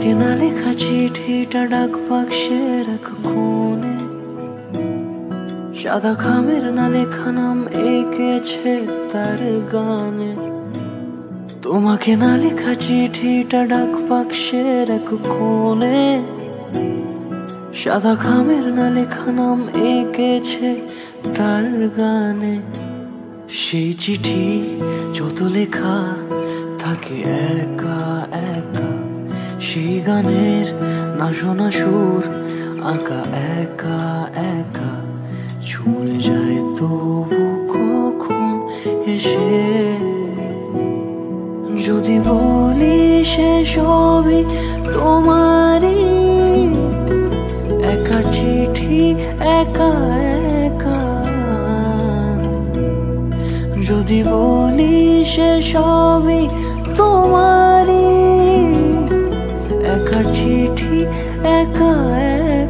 তোমাকে না লেখা চিঠিটা ডাক বাক্সের এক কোণে, সাদা খামের না লেখা নাম এঁকেছে তার গানে। তোমাকে না লেখা চিঠিটা ডাক বাক্সের এক কোণে, সাদা খামের না লেখা নাম এঁকেছে তার গানে। সেই চিঠি যত লেখা থাকে একা একা, সেই গানের না শোনা সুর আঁকা একা একা, ছুঁয়ে যায় তবু কখন এসে। যদি বলি সে সবই তোমারই, একা চিঠি একা একা। যদি বলি সে সবই তোমারই, একা চিঠি একা একা।